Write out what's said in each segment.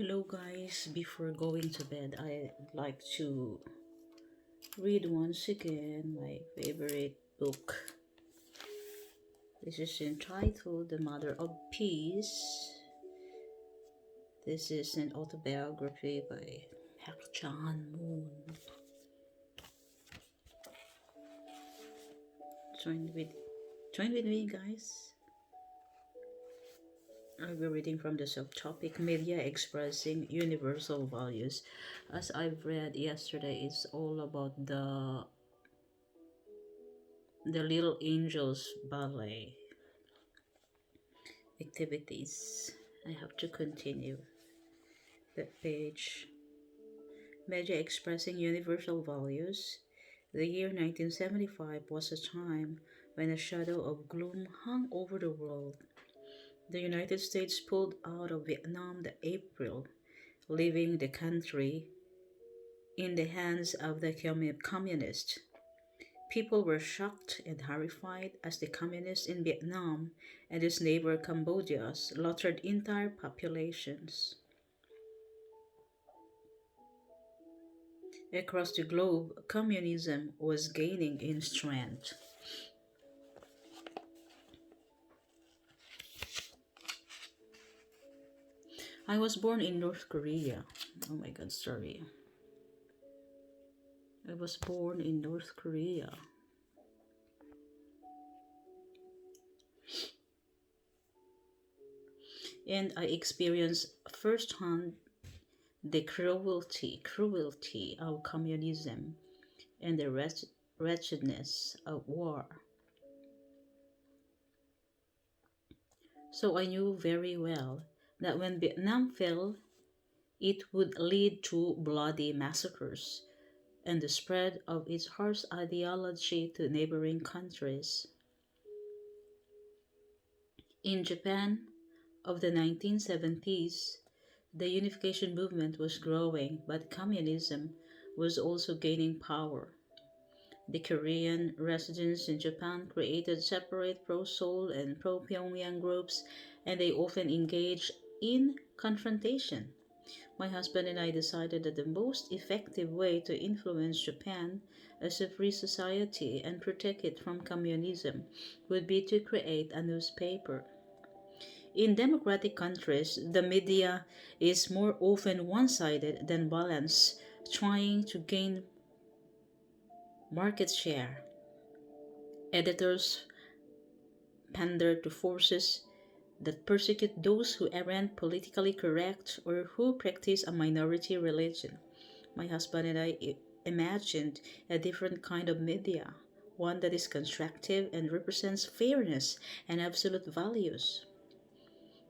Hello, guys. Before going to bed, I'd like to read once again my favorite book. This is entitled The Mother of Peace. This is an autobiography by Chan Moon. Join with me, guys. I'll be reading from the subtopic Media Expressing Universal Values. As I've read yesterday, it's all about the Little Angels ballet activities. I have to continue that page. Media Expressing Universal Values. The year 1975 was a time when a shadow of gloom hung over the world. The United States pulled out of Vietnam that April, leaving the country in the hands of the communists. People were shocked and horrified as the communists in Vietnam and its neighbor Cambodia slaughtered entire populations. Across the globe, communism was gaining in strength. I was born in North Korea. Oh my god, sorry. I was born in North Korea. And I experienced firsthand the cruelty of communism and the wretchedness of war. So I knew very well that when Vietnam fell, it would lead to bloody massacres and the spread of its harsh ideology to neighboring countries. In Japan of the 1970s, the unification movement was growing, but communism was also gaining power. The Korean residents in Japan created separate pro-Seoul and pro-Pyongyang groups, and they often engaged in confrontation. My husband and I decided that the most effective way to influence Japan as a free society and protect it from communism would be to create a newspaper. In democratic countries, the media is more often one-sided than balanced, trying to gain market share. Editors pander to forces that persecute those who aren't politically correct or who practice a minority religion. My husband and I imagined a different kind of media, one that is constructive and represents fairness and absolute values.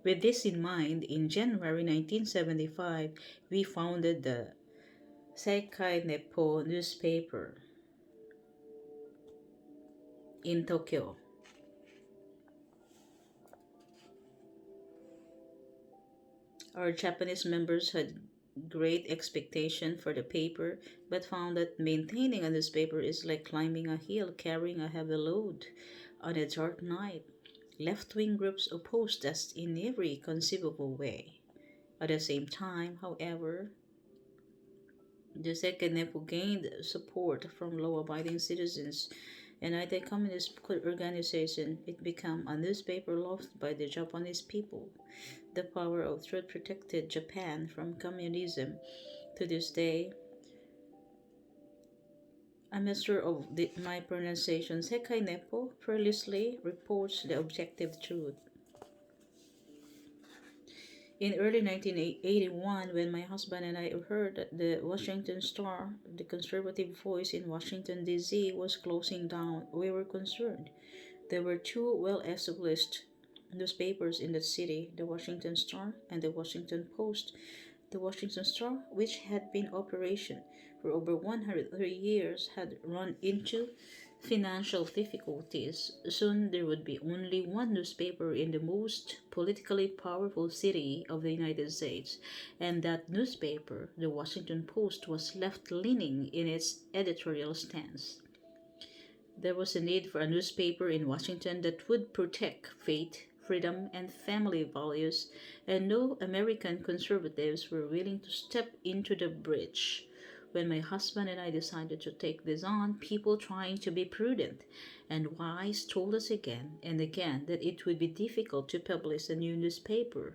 With this in mind, in January 1975, we founded the Seikai Neppo newspaper in Tokyo. Our Japanese members had great expectation for the paper, but found that maintaining a newspaper is like climbing a hill carrying a heavy load on a dark night. Left-wing groups opposed us in every conceivable way. At the same time, however, the second NEPO gained support from law-abiding citizens and anti-communist organization. It became a newspaper loved by the Japanese people. The power of truth protected Japan from communism. To this day, a master of my pronunciation, Sekai Nepo, fearlessly reports the objective truth. In early 1981, when my husband and I heard that the Washington Star, the conservative voice in Washington, D.C., was closing down, we were concerned. There were two well-established newspapers in the city, the Washington Star and the Washington Post. The Washington Star, which had been in operation for over 103 years, had run into financial difficulties. Soon there would be only one newspaper in the most politically powerful city of the United States, and that newspaper, the Washington Post, was left-leaning in its editorial stance. There was a need for a newspaper in Washington that would protect faith, freedom, and family values, and no American conservatives were willing to step into the breach. When my husband and I decided to take this on, people trying to be prudent and wise told us again and again that it would be difficult to publish a new newspaper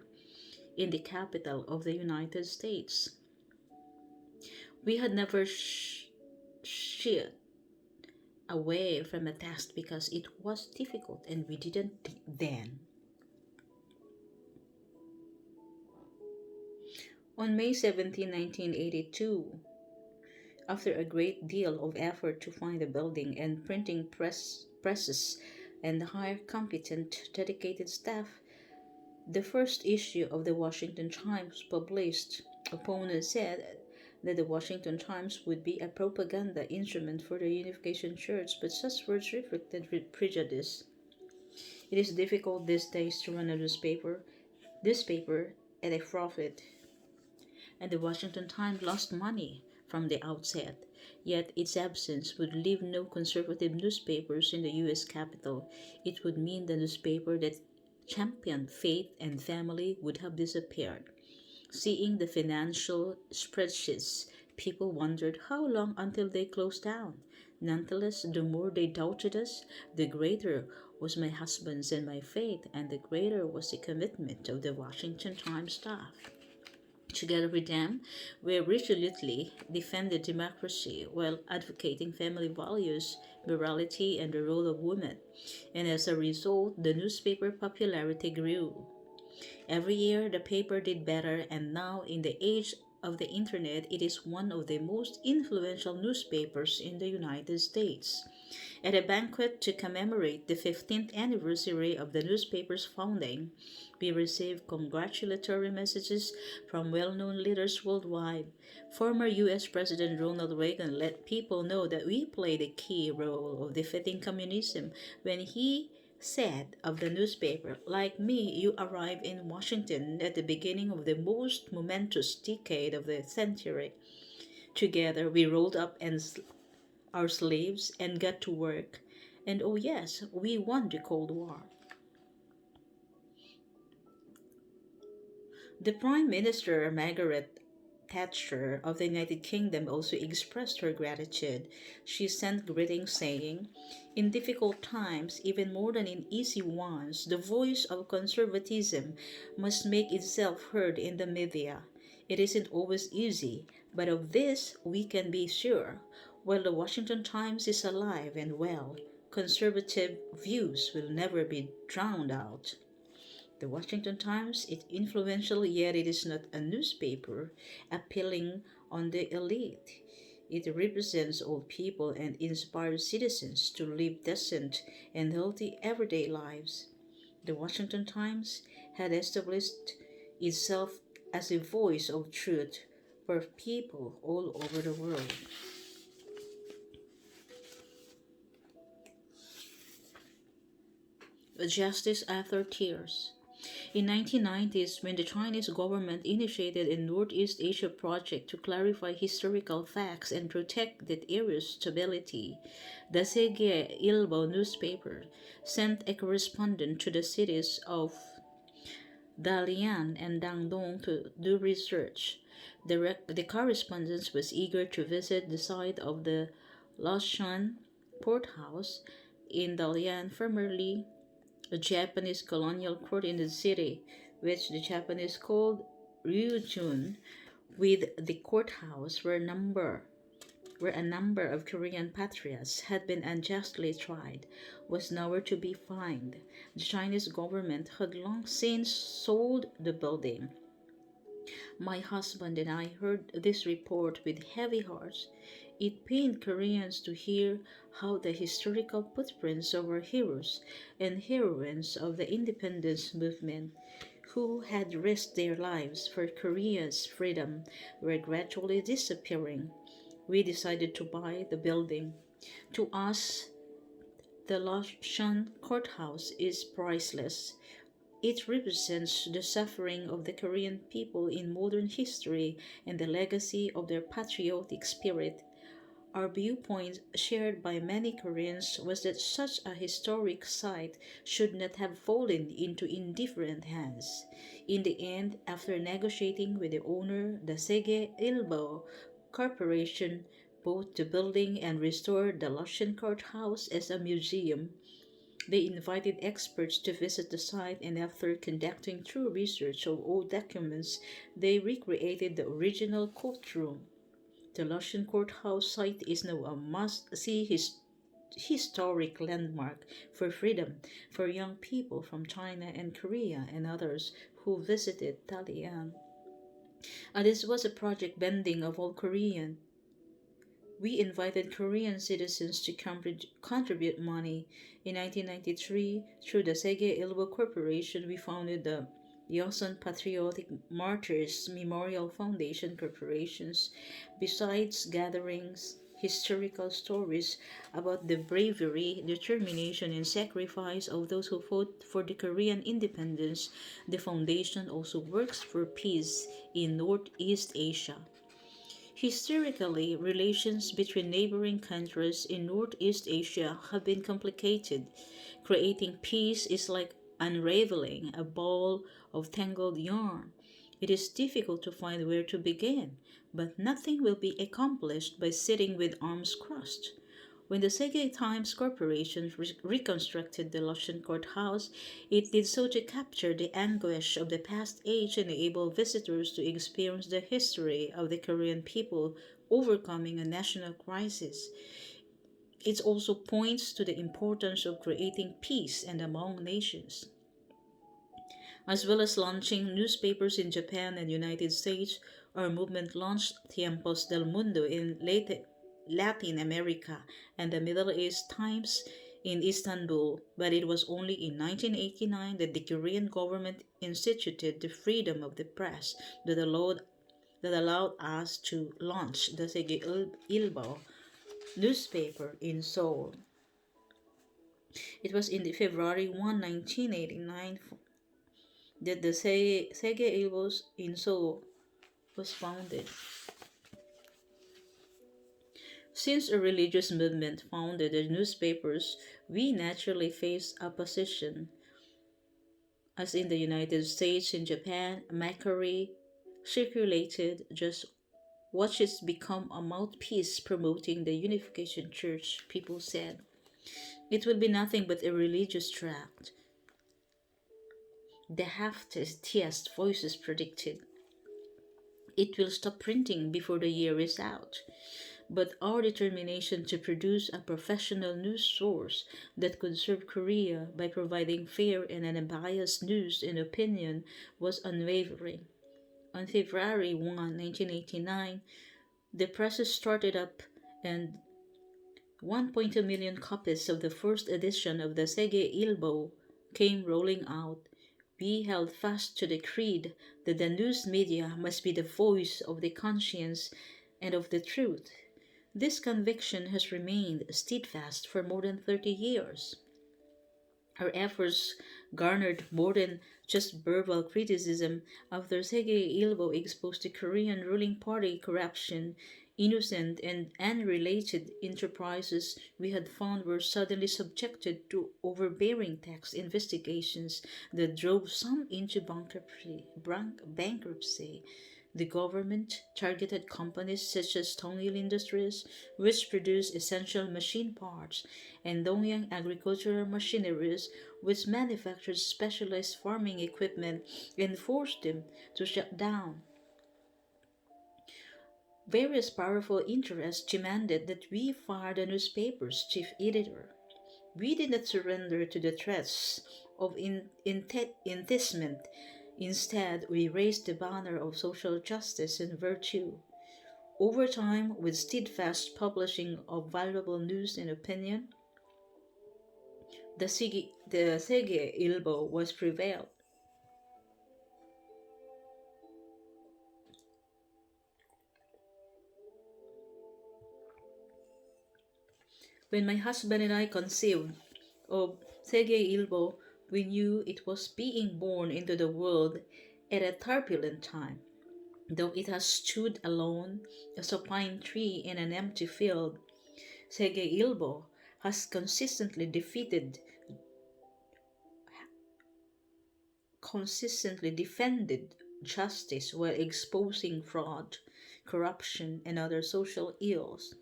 in the capital of the United States. We had never shied away from a task because it was difficult and we didn't then. On May 17, 1982, after a great deal of effort to find a building and printing presses and hire competent, dedicated staff, the first issue of the Washington Times was published. Opponents said that the Washington Times would be a propaganda instrument for the Unification Church, but such words reflected with prejudice. It is difficult these days to run a newspaper at a profit, and the Washington Times lost money from the outset. Yet its absence would leave no conservative newspapers in the U.S. Capitol. It would mean the newspaper that championed faith and family would have disappeared. Seeing the financial spreadsheets, people wondered how long until they closed down. Nonetheless, the more they doubted us, the greater was my husband's and my faith, and the greater was the commitment of the Washington Times staff. Together with them, we resolutely defended democracy while advocating family values, morality, and the role of women. And as a result, the newspaper popularity grew. Every year, the paper did better, and now, in the age of the internet, it is one of the most influential newspapers in the United States. At a banquet to commemorate the 15th anniversary of the newspaper's founding, we received congratulatory messages from well known leaders worldwide. Former U.S. President Ronald Reagan let people know that we played a key role of defeating communism when he said of the newspaper, "Like me, you arrived in Washington at the beginning of the most momentous decade of the century. Together, we rolled up our sleeves and got to work. And oh, yes, we won the Cold War." The Prime Minister, Margaret Thatcher of the United Kingdom, also expressed her gratitude. She sent greetings saying, "In difficult times, even more than in easy ones, the voice of conservatism must make itself heard in the media. It isn't always easy, but of this we can be sure. While the Washington Times is alive and well, conservative views will never be drowned out." The Washington Times is influential, yet it is not a newspaper appealing on the elite. It represents all people and inspires citizens to live decent and healthy everyday lives. The Washington Times had established itself as a voice of truth for people all over the world. Justice after tears. In 1990s, when the Chinese government initiated a Northeast Asia project to clarify historical facts and protect that area's stability, the Sege Ilbo newspaper sent a correspondent to the cities of Dalian and Dandong to do research. The correspondent was eager to visit the site of the Lashan courthouse in Dalian, formerly a Japanese colonial court in the city, which the Japanese called Ryujun, with the courthouse where a number of Korean patriots had been unjustly tried, was nowhere to be found. The Chinese government had long since sold the building. My husband and I heard this report with heavy hearts. It pained Koreans to hear how the historical footprints of our heroes and heroines of the independence movement, who had risked their lives for Korea's freedom, were gradually disappearing. We decided to buy the building. To us, the Lashan courthouse is priceless. It represents the suffering of the Korean people in modern history and the legacy of their patriotic spirit. Our viewpoint, shared by many Koreans, was that such a historic site should not have fallen into indifferent hands. In the end, after negotiating with the owner, the Sege Ilbo Corporation, both the building and restored the Lushan Courthouse as a museum. They invited experts to visit the site, and after conducting thorough research of old documents, they recreated the original courtroom. The Lushan Courthouse site is now a must-see historic landmark for freedom for young people from China and Korea and others who visited Dalian. And this was a project bending of all Korean. We invited Korean citizens to contribute money. In 1993, through the Sege Ilbo Corporation, we founded the Yoson Patriotic Martyrs Memorial Foundation Corporations. Besides gatherings, historical stories about the bravery, determination, and sacrifice of those who fought for the Korean independence, the foundation also works for peace in Northeast Asia. Historically, relations between neighboring countries in Northeast Asia have been complicated. Creating peace is like unraveling a ball of tangled yarn. It is difficult to find where to begin, but nothing will be accomplished by sitting with arms crossed. When the Sege Times Corporation reconstructed the Lushan Courthouse, it did so to capture the anguish of the past age and enable visitors to experience the history of the Korean people overcoming a national crisis. It also points to the importance of creating peace and among nations, as well as launching newspapers in Japan and United States. Our movement launched Tiempos del Mundo in Latin America and the Middle East Times in Istanbul, but it was only in 1989 that the Korean government instituted the freedom of the press that allowed us to launch the Sege Ilbo newspaper in Seoul. It was in the February 1, 1989 that the Sege Ilbo in Seoul was founded. Since a religious movement founded the newspapers, we naturally faced opposition. As in the United States and Japan, Macquarie circulated just watch it become a mouthpiece promoting the Unification Church, people said. It will be nothing but a religious tract. The half-theist voices predicted. It will stop printing before the year is out. But our determination to produce a professional news source that could serve Korea by providing fair and unbiased news and opinion was unwavering. On February 1, 1989, the presses started up and 1.2 million copies of the first edition of the Sege Ilbo came rolling out. We held fast to the creed that the news media must be the voice of the conscience and of the truth. This conviction has remained steadfast for more than 30 years. Our efforts garnered more than just verbal criticism after Sege Ilbo exposed the Korean ruling party corruption. Innocent and unrelated enterprises we had found were suddenly subjected to overbearing tax investigations that drove some into bankruptcy. The government targeted companies such as Tongyil Industries, which produce essential machine parts, and Dongyang Agricultural Machineries, which manufactured specialized farming equipment, and forced them to shut down. Various powerful interests demanded that we fire the newspaper's chief editor. We did not surrender to the threats of intestment. Instead, we raised the banner of social justice and virtue. Over time, with steadfast publishing of valuable news and opinion, the Sege Ilbo was prevailed. When my husband and I conceived of Sege Ilbo, we knew it was being born into the world at a turbulent time. Though it has stood alone as a pine tree in an empty field, Sege Ilbo has consistently defended justice while exposing fraud, corruption, and other social ills.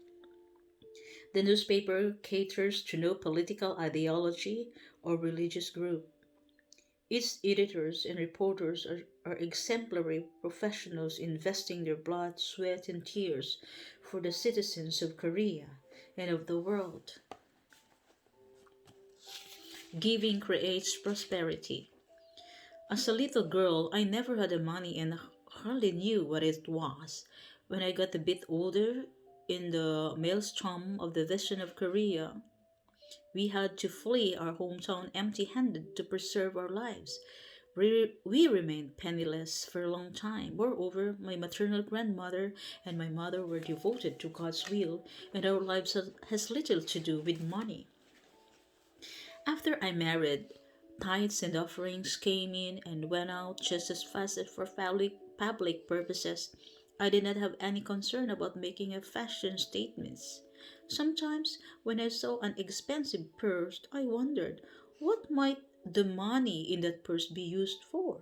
The newspaper caters to no political ideology or religious group. Its editors and reporters are exemplary professionals investing their blood, sweat, and tears for the citizens of Korea and of the world. Giving creates prosperity. As a little girl, I never had the money and hardly knew what it was. When I got a bit older, in the maelstrom of the vision of Korea, we had to flee our hometown empty handed to preserve our lives. We remained penniless for a long time. Moreover, my maternal grandmother and my mother were devoted to God's will, and our lives has little to do with money. After I married, tithes and offerings came in and went out just as fast as for public purposes. I did not have any concern about making a fashion statements. Sometimes, when I saw an expensive purse, I wondered what might the money in that purse be used for.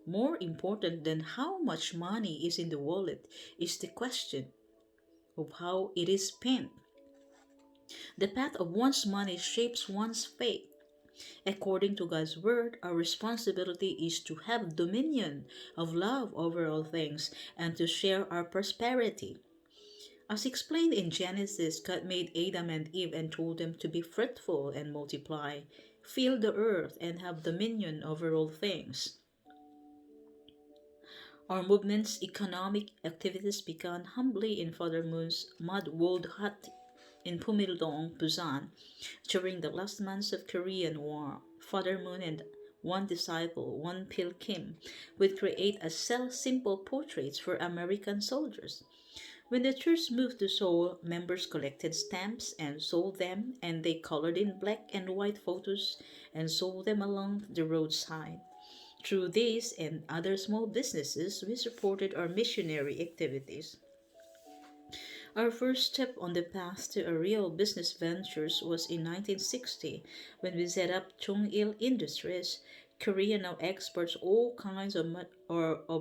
More important than how much money is in the wallet is the question of how it is spent. The path of one's money shapes one's fate. According to God's word, our responsibility is to have dominion of love over all things and to share our prosperity. As explained in Genesis, God made Adam and Eve and told them to be fruitful and multiply, fill the earth, and have dominion over all things. Our movement's economic activities began humbly in Father Moon's mud-walled hut in Pumildong, Busan, during the last months of Korean War. Father Moon and one disciple, one Pil Kim, would create a cell simple portraits for American soldiers. When the troops moved to Seoul, members collected stamps and sold them, and they colored in black and white photos and sold them along the roadside. Through these and other small businesses, we supported our missionary activities. Our first step on the path to a real business ventures was in 1960 when we set up Chongil Industries. Korea now exports all kinds of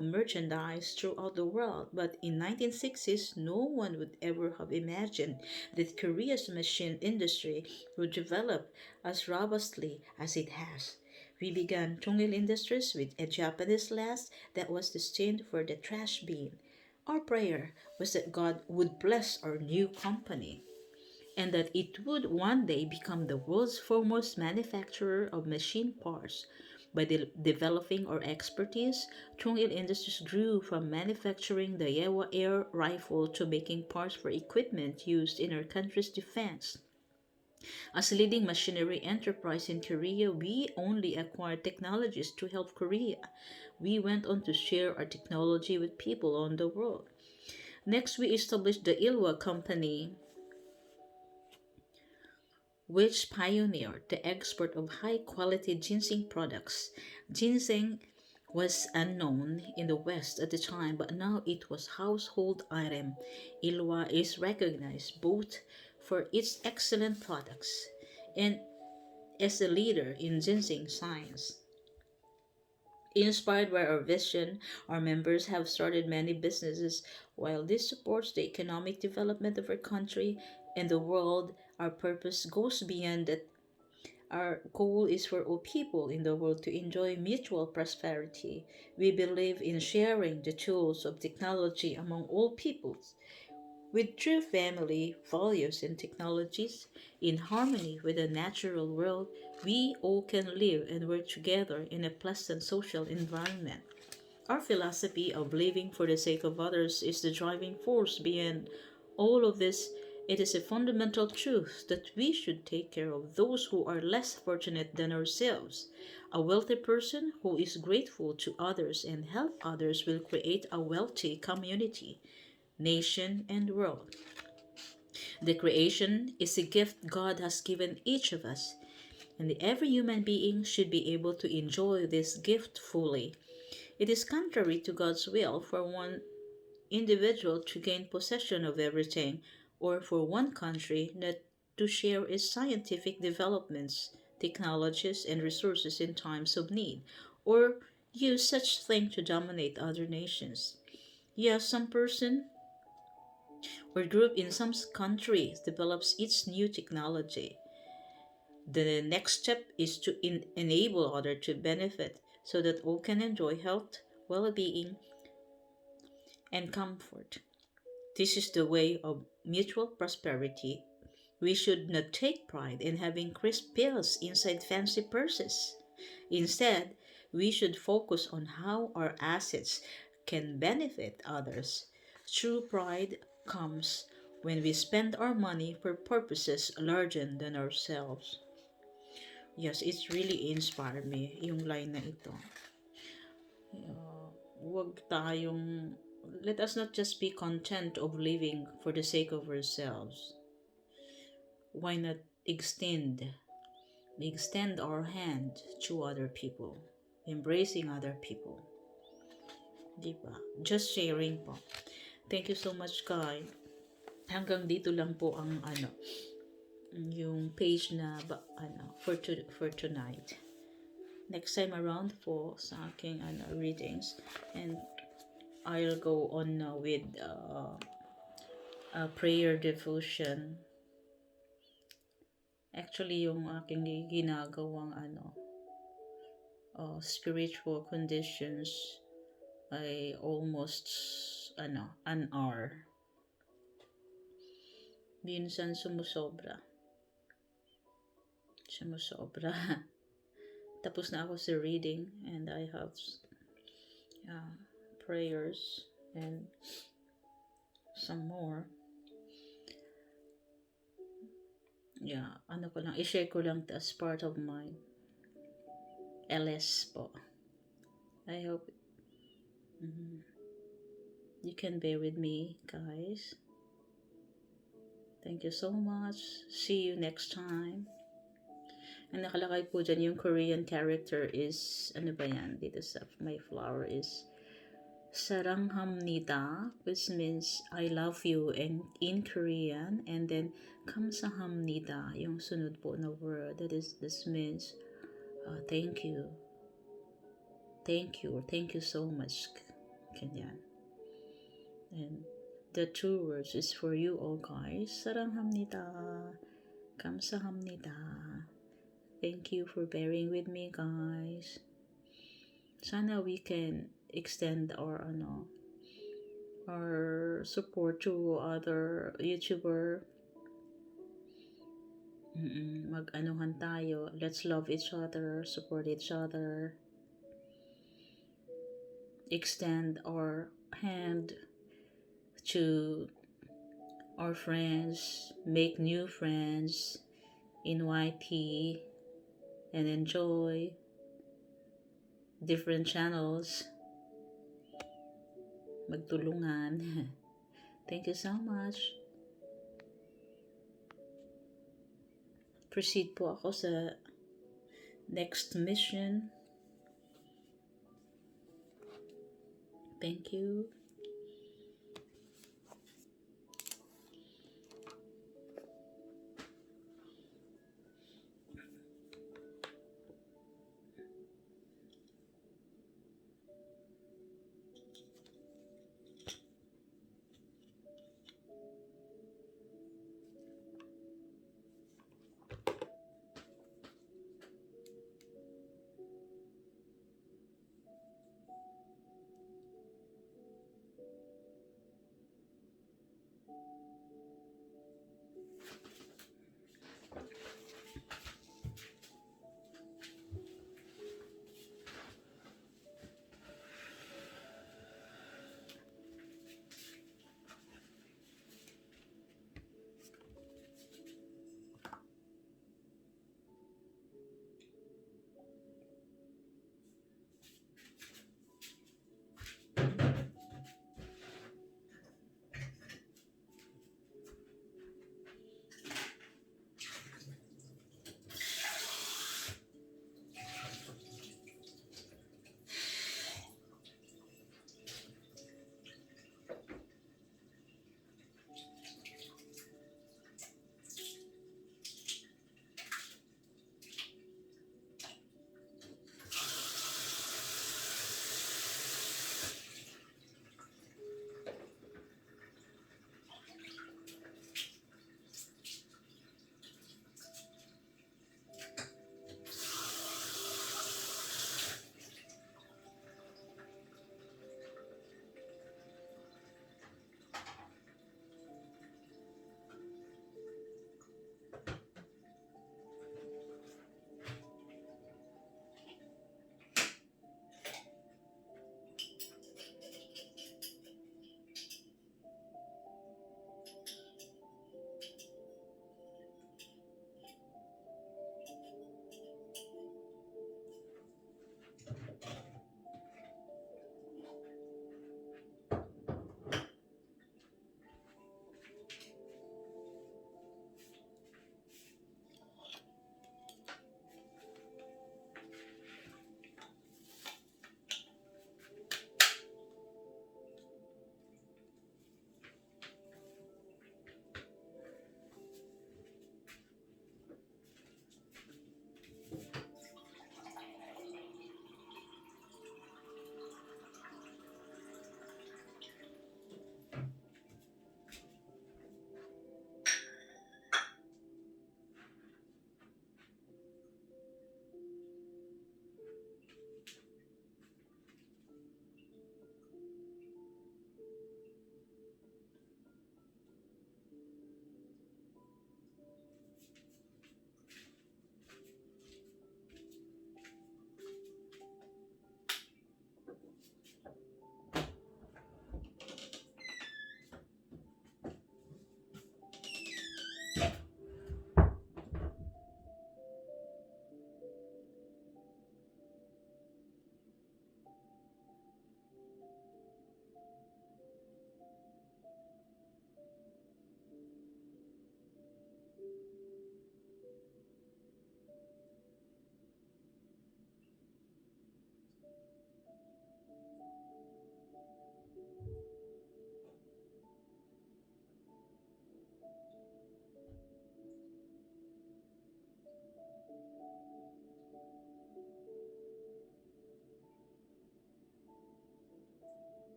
merchandise throughout the world, but in 1960s, no one would ever have imagined that Korea's machine industry would develop as robustly as it has. We began Chongil Industries with a Japanese last that was destined for the trash bin. Our prayer was that God would bless our new company and that it would one day become the world's foremost manufacturer of machine parts. By developing our expertise, Chongil Industries grew from manufacturing the Yewa air rifle to making parts for equipment used in our country's defense. As a leading machinery enterprise in Korea, we only acquired technologies to help Korea. We went on to share our technology with people on the world. Next, we established the Ilwa Company, which pioneered the export of high quality ginseng products. Ginseng was unknown in the West at the time, but now it was household item. Ilwa is recognized both for its excellent products and as a leader in ginseng science. Inspired by our vision, our members have started many businesses. While this supports the economic development of our country and the world, our purpose goes beyond that. Our goal is for all people in the world to enjoy mutual prosperity. We believe in sharing the tools of technology among all peoples. With true family values and technologies in harmony with the natural world, we all can live and work together in a pleasant social environment. Our philosophy of living for the sake of others is the driving force behind all of this. It is a fundamental truth that we should take care of those who are less fortunate than ourselves. A wealthy person who is grateful to others and help others will create a wealthy community, nation, and world. The creation is a gift God has given each of us, and every human being should be able to enjoy this gift fully. It is contrary to God's will for one individual to gain possession of everything or for one country not to share its scientific developments, technologies, and resources in times of need, or use such thing to dominate other nations. Yes, some person or group in some country develops its new technology. The next step is to enable others to benefit so that all can enjoy health, well-being, and comfort. This is the way of mutual prosperity. We should not take pride in having crisp pills inside fancy purses. Instead, we should focus on how our assets can benefit others. True pride comes when we spend our money for purposes larger than ourselves. Yes, it's really inspired me, yung line na ito. Huwag tayong, let us not just be content of living for the sake of ourselves. Why not extend our hand to other people, embracing other people? Diba? Just sharing po. Thank you so much, Kai. Hanggang dito lang po ang yung page na for tonight. Next time around po sa aking readings, and I'll go on with a prayer devotion. Actually, yung aking ginagawang spiritual conditions ay almost an hour. Minsan sumusobra. Tapos na ako sa reading, and I have prayers and some more. Yeah, i-share ko lang as part of my LS po. I hope you can bear with me, guys. Thank you so much. See you next time. Ang nakalagay po dyan, yung Korean character is, dito sa my flower is saranghamnida, which means I love you in Korean, and then kamsahamnida, yung sunod po na word, this means thank you, or thank you so much, ganyan. And the two words is for you all guys, saranghamnida, kamsahamnida. Thank you for bearing with me, guys. Sana we can extend our support to other YouTuber. Mag-anuhan tayo. Let's love each other, support each other. Extend our hand to our friends, make new friends in YT, and enjoy different channels. Magtulungan. Thank you so much. Proceed po ako sa next mission. Thank you.